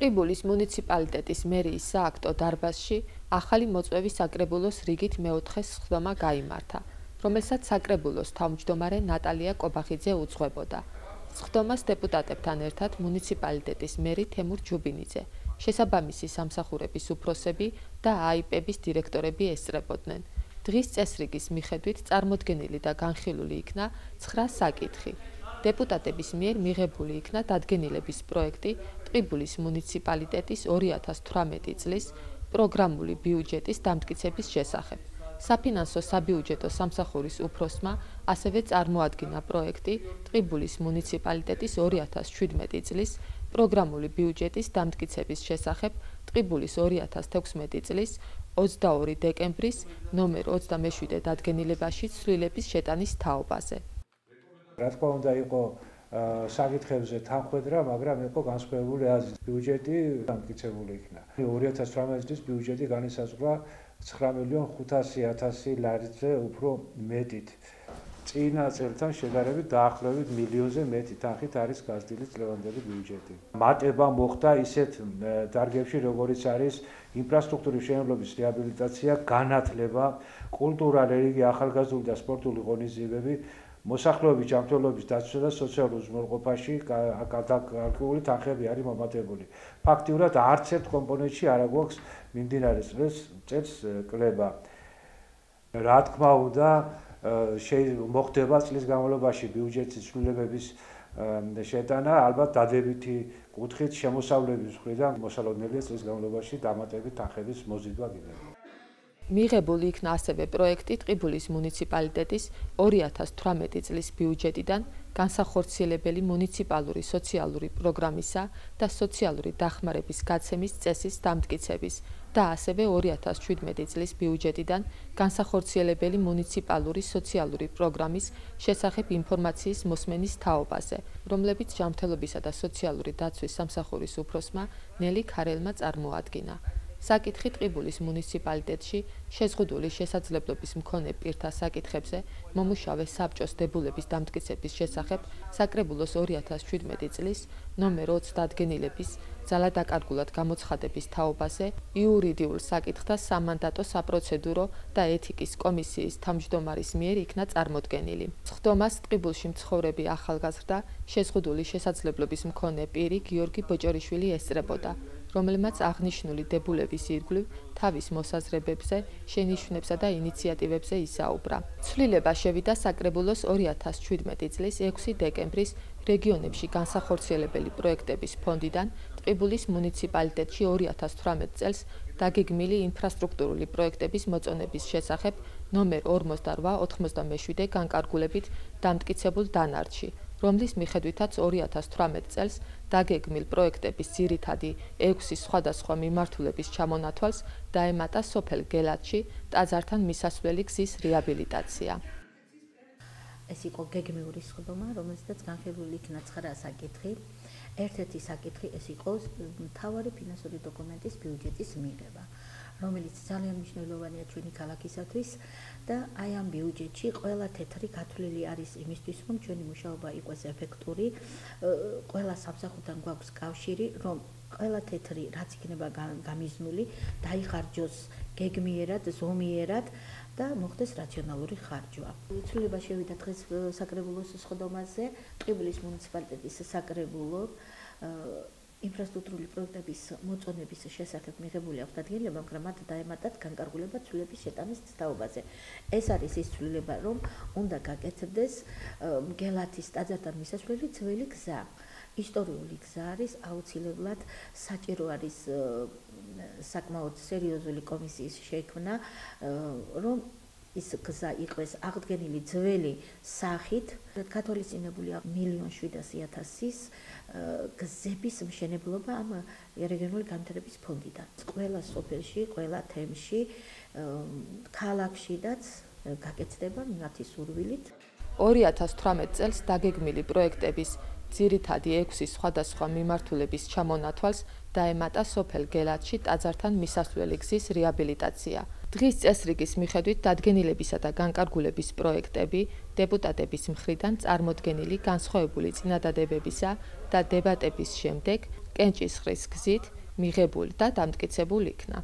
ტყიბულის მუნიციპალიტეტის მერიის სააქტო დარბაზში ახალი მოწვევის საკრებულოს რიგით მეოთხე სხდომა გაიმართა, რომელსაც საკრებულოს თავმჯდომარე ნატალია კობახიძე უძღვებოდა. სხდომას დეპუტატებთან ერთად მუნიციპალიტეტის მერი თემურ ჯუბინიძე, შესაბამისი სამსახურების უფროსები და აიპების დირექტორები ესწრებოდნენ. დღის წესრიგის მიხედვით წარმოდგენილი და განხილული იქნა 9 საკითხი. დეპუტატების მიერ მიღებული იქნა დადგენილების პროექტი ტყიბულის მუნიციპალიტეტის 2018 წლის პროგრამული ბიუჯეტის დამტკიცების შესახებ. საფინანსო საბიუჯეტო სამსახურის უფროსმა ასევე წარმოადგინა პროექტი ტყიბულის მუნიციპალიტეტის 2017 წლის პროგრამული ბიუჯეტის დამტკიცების შესახებ ტყიბულის 2016 წლის 22 დეკემბრის ნომერ 27 დადგენილებაში ცვლილების შეტანის თაობაზე. რა თქმა უნდა იყო საკითხებზე თანხმედრა, მაგრამ იყო განსხვავებული აზრი. ბიუჯეტი დამტკიცებული იქნა. 2018 წლის ბიუჯეტი განისაზღვრა 9.500.000 ლარიზე უფრო მეტით. წინა წელთან შედარებით დაახლოებით მილიონზე მეტი თანხით არის გაზრდილი წლევანდელი ბიუჯეტი. მატება მოხდა ისეთ დარგებში, როგორიც არის ინფრასტრუქტურის მშენებლობის რეაბილიტაცია, განათლება, კულტურა, რელიგია, ახალგაზრდული და სპორტული ღონისძიებები, მოსახლეობის ჯანმრთელობის დაცვა და სოციალურ უზრუნველყოფაში განკარგული თანხები არის მომატებული. ფაქტიურად არც ერთ კომპონენტში არ აქვს მიმდინარე წელს კლება. რა თქმა უნდა, მოხდება წლის განმავლობაში ბიუჯეტის ცვლილებების შეტანა, ალბათ დადებითი კუთხით შემოსავლების მხრიდან მოსალოდნელია წლის განმავლობაში დამატებით თანხების მოზიდვა კიდევ. მიღებული იქნა ასევე პროექტი ტყიბულის მუნიციპალიტეტის 2018 წლის ბიუჯეტიდან განსახორციელებელი მუნიციპალური სოციალური პროგრამისა და სოციალური დახმარების გაცემის წესის დამტკიცების და ასევე 2017 წლის ბიუჯეტიდან განსახორციელებელი მუნიციპალური სოციალური პროგრამის შესახებ ინფორმაციის მოსმენის თაობაზე, რომლებიც ჯანმრთელობისა და სოციალური დაცვის სამსახურის უფროსმა ნელი ქარელმა წარმოადგინა. საკითხი ტყიბულის მუნიციპალიტეტში შეზღუდული შესაძლებლობის მქონე პირთა საკითხებზე მომუშავე საბჭოს დებულების დამტკიცების შესახებ საკრებულოს 2017 წლის ნომერ 20 დადგენილების ძალადაკარგულად გამოცხადების თაობაზე იურიდიულ საკითხთა სამანდატო საპროცედურო და ეთიკის კომისიის თავმჯდომარის მიერ იქნა წარმოდგენილი. სხდომას ტყიბულში მცხოვრები ახალგაზრდა შეზღუდული შესაძლებლობის მქონე პირი გიორგი ბოჭორიშვილი ესწრებოდა, რომელმაც აღნიშნული დებულების ირგვლივ თავის მოსაზრებებზე, შენიშვნებსა და ინიციატივებზე ისაუბრა. ცვლილება შევიდა საკრებულოს 2017 წლის 6 დეკემბრის რეგიონებში განსახორციელებელი პროექტების ფონდიდან ტყიბულის მუნიციპალიტეტში 2018 წელს დაგეგმილი ინფრასტრუქტურული პროექტების მოწონების შესახებ ნომერ 48-97 განკარგულებით დამტკიცებულ დანარჩი, რომლის მიხედვითაც 2018 წელს დაგეგმილ პროექტების ძირითადი 6 სხვადასხვა მიმართულების ჩამონათვალს დაემატა სოფელ გელათში ტაძართან მისასვლელი გზის რეაბილიტაცია. ეს იყო გეგმიური სხდომა, რომელზეც განხილული იქნა 9 საკითხი. ერთ-ერთი საკითხი ეს იყო მთავარი ფინანსური დოკუმენტის ბიუჯეტის მიღება, რომელიც ძალიან მნიშვნელოვანია ჩვენი ქალაქისათვის და აი ამ ბიუჯეტში ყველა თეთრი გათვლილი არის იმისთვის, რომ ჩვენი მუშაობა იყოს ეფექტური, ყველა სამსახურთან გვაქვს კავშირი, რომ ყველა თეთრი რაც იქნება გამიზნული, დაიხარჯოს გეგმიერად, ზომიერად და მოხდეს რაციონალური ხარჯვა. ცვლილება შევიდა დღეს საკრებულოს სხდომაზე, ტყიბულის მუნიციპალიტეტის საკრებულო ინფრასტრუქტურული პროექტების მოწონების შესახებ მიღებული აქვს დადგენილება, მაგრამ მათ დაემატათ განკარგულება ცვლილების შეტანის თაობაზე. ეს არის ის ცვლილება, რომ უნდა გაკეთდეს გელათის ტაძართან მისასვლელი ძველი გზა. ისტორიული გზა არის, აუცილებლად საჭირო არის საკმაოდ სერიოზული კომისიის შექმნა, რომ ის გზა იყოს აღდგენილი ძველი სახით, გათვალისწინებულია 1.700.000-ის გზების მშენებლობა ამ რეგიონული განვითარების ფონდიდან. ყველა სოფელში, ყველა თემში, ქალაქშიდაც გაკეთდება მათი სურვილით. 2018 წელს დაგეგმილი პროექტების ძირითადი 6 სხვადასხვა მიმართულების ჩამონათვალს დაემატა სოფელ გელათში ტაძართან მისასვლელი გზის რეაბილიტაცია. დღის წესრიგის მიხედვით დადგენილებისა და განკარგულების პროექტები დეპუტატების მხრიდან წარმოდგენილი განსხვავებული წინადადებებისა და დებატების შემდეგ კენჭისყრის გზით მიღებული და დამტკიცებული იქნა.